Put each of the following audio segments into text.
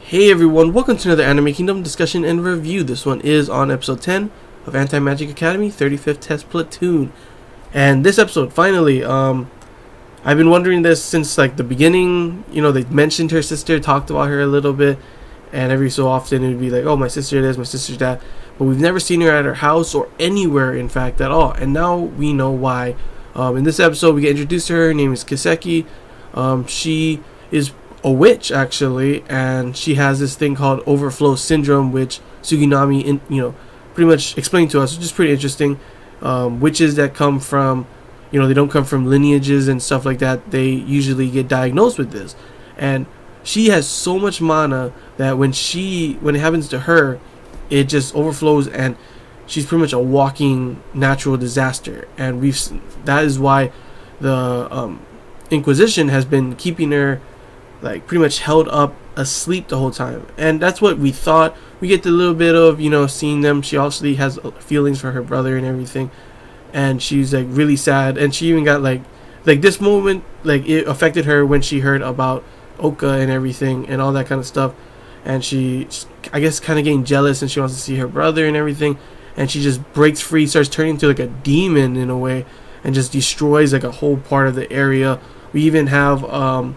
Hey everyone, welcome to another Anime Kingdom discussion and review. This one is on episode 10 of AntiMagic Academy 35th Test Platoon. And this episode, finally, I've been wondering this since like the beginning. You know, they mentioned her sister, talked about her a little bit, and every so often it would be like, oh, my sister this, my sister that. But we've never seen her at her house or anywhere, in fact, at all. And now we know why. In this episode, we get introduced to her. Her name is Kiseki. She is a witch, actually, and she has this thing called overflow syndrome, which Suginami pretty much explained to us, which is pretty interesting. Witches that come from, they don't come from lineages and stuff like that, they usually get diagnosed with this. And she has so much mana that when it happens to her, it just overflows, and she's pretty much a walking natural disaster. And that is why the Inquisition has been keeping her like pretty much held up asleep the whole time. And that's what we thought. We get the little bit of seeing them. She obviously has feelings for her brother and everything, and she's like really sad. And she even got like this moment, like it affected her when she heard about Oka and everything and all that kind of stuff. And she, I guess, kind of getting jealous, and she wants to see her brother and everything. And she just breaks free, starts turning into like a demon in a way, and just destroys like a whole part of the area. We even have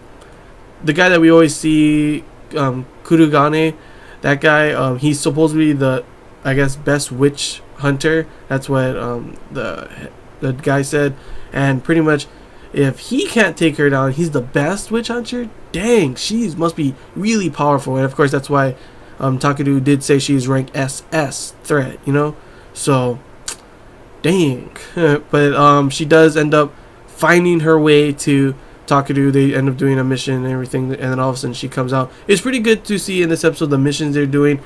the guy that we always see, Kurugane. That guy, he's supposedly the, I guess, best witch hunter. That's what the guy said. And pretty much, if he can't take her down, he's the best witch hunter. Dang, she must be really powerful. And of course, that's why Takeru did say she's rank SS threat. So dang. But she does end up finding her way to Takeru. They end up doing a mission and everything, and then all of a sudden she comes out. It's pretty good to see in this episode the missions they're doing.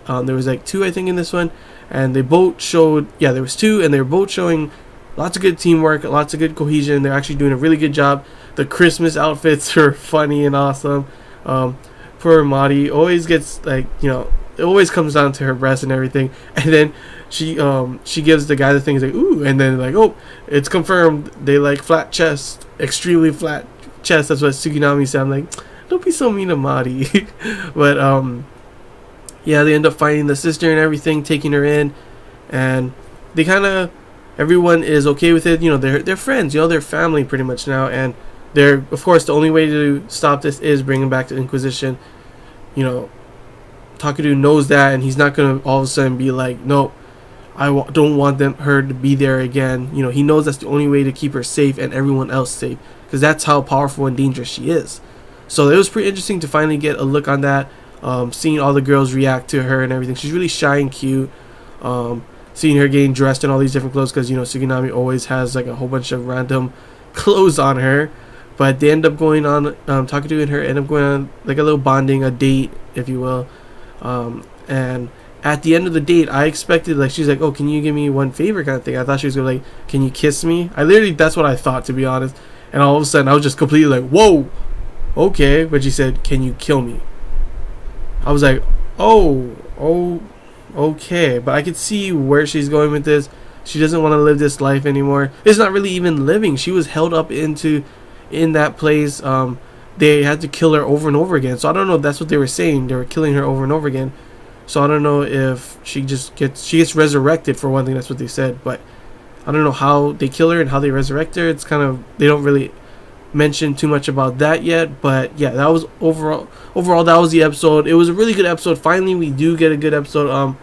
There was like 2, I think, in this one, and they both showed, there was 2, and they were both showing lots of good teamwork, lots of good cohesion. They're actually doing a really good job. The Christmas outfits are funny and awesome. Poor Mari always gets it always comes down to her breast and everything, and then she gives the guy the thing. He's like, ooh, and then like, oh, it's confirmed they like flat chest, extremely flat chest. That's what Suginami said. I'm like, don't be so mean to Mari. But they end up finding the sister and everything, taking her in, and they everyone is okay with it. They're friends. They're family pretty much now, and they're, of course, the only way to stop this is bringing back the Inquisition. Takeru knows that, and he's not gonna all of a sudden be like, no, I don't want her to be there again. He knows that's the only way to keep her safe and everyone else safe, because that's how powerful and dangerous she is. So it was pretty interesting to finally get a look on that, seeing all the girls react to her and everything. She's really shy and cute. Seeing her getting dressed in all these different clothes, because Suginami always has like a whole bunch of random clothes on her. But they end up going on, Takeru and her end up going on like a little bonding, a date, if you will. And at the end of the date, I expected, like, she's like, oh, can you give me one favor kind of thing. I thought she was going to like, can you kiss me? That's what I thought, to be honest. And all of a sudden, I was just completely like, whoa, okay. But she said, can you kill me? I was like, oh, okay. But I could see where she's going with this. She doesn't want to live this life anymore. It's not really even living. She was held up in that place. They had to kill her over and over again. So I don't know if that's what they were saying. They were killing her over and over again. So I don't know if she gets resurrected, for one thing. That's what they said. But I don't know how they kill her and how they resurrect her. It's kind of, they don't really mention too much about that yet. But yeah, that was overall that was the episode. It was a really good episode. Finally, we do get a good episode.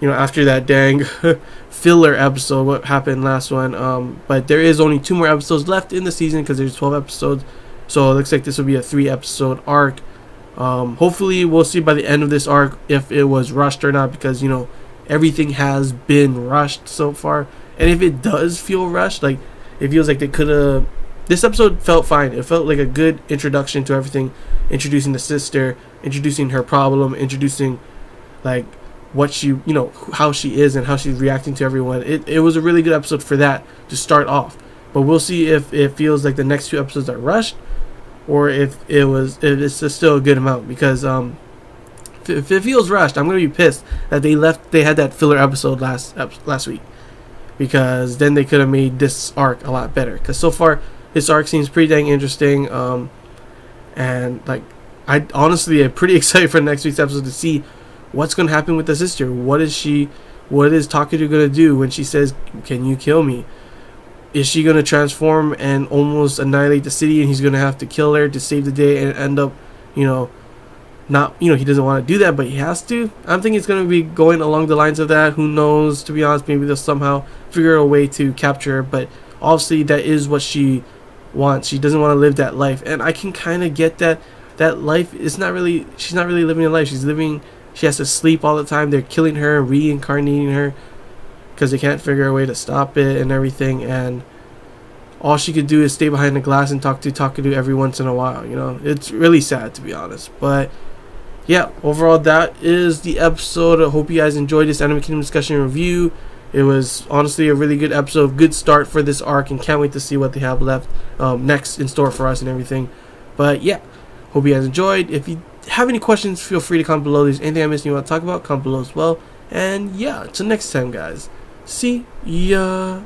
After that dang filler episode, what happened last one. But there is only 2 more episodes left in the season, because there's 12 episodes. So it looks like this will be a 3-episode arc. Hopefully we'll see by the end of this arc if it was rushed or not, because everything has been rushed so far. And if it does feel rushed, like it feels like they could have, this episode felt fine. It felt like a good introduction to everything, introducing the sister, introducing her problem, introducing like what she, how she is and how she's reacting to everyone. It was a really good episode for that to start off. But we'll see if it feels like the next 2 episodes are rushed, or if it's still a good amount. Because if it feels rushed, I'm gonna be pissed that they had that filler episode last week, because then they could have made this arc a lot better. Because so far this arc seems pretty dang interesting, and like I honestly am pretty excited for next week's episode to see what's going to happen with the sister. What is Takeru going to do when she says, "Can you kill me?" Is she going to transform and almost annihilate the city, and he's going to have to kill her to save the day and end up, not, he doesn't want to do that, but he has to? I'm thinking it's going to be going along the lines of that. Who knows? To be honest, maybe they'll somehow figure out a way to capture her, but obviously that is what she wants. She doesn't want to live that life, and I can kind of get that life is she's not really living a life. She has to sleep all the time. They're killing her and reincarnating her because they can't figure a way to stop it and everything, and all she could do is stay behind the glass and talk to Takeru every once in a while. It's really sad, to be honest. But yeah, overall that is the episode. I hope you guys enjoyed this Anime Kingdom discussion review. It was honestly a really good episode, good start for this arc, and can't wait to see what they have left next in store for us and everything. But yeah, hope you guys enjoyed. If you have any questions, feel free to comment below. If there's anything I missed and you want to talk about, comment below as well. And yeah, until next time, guys. See ya.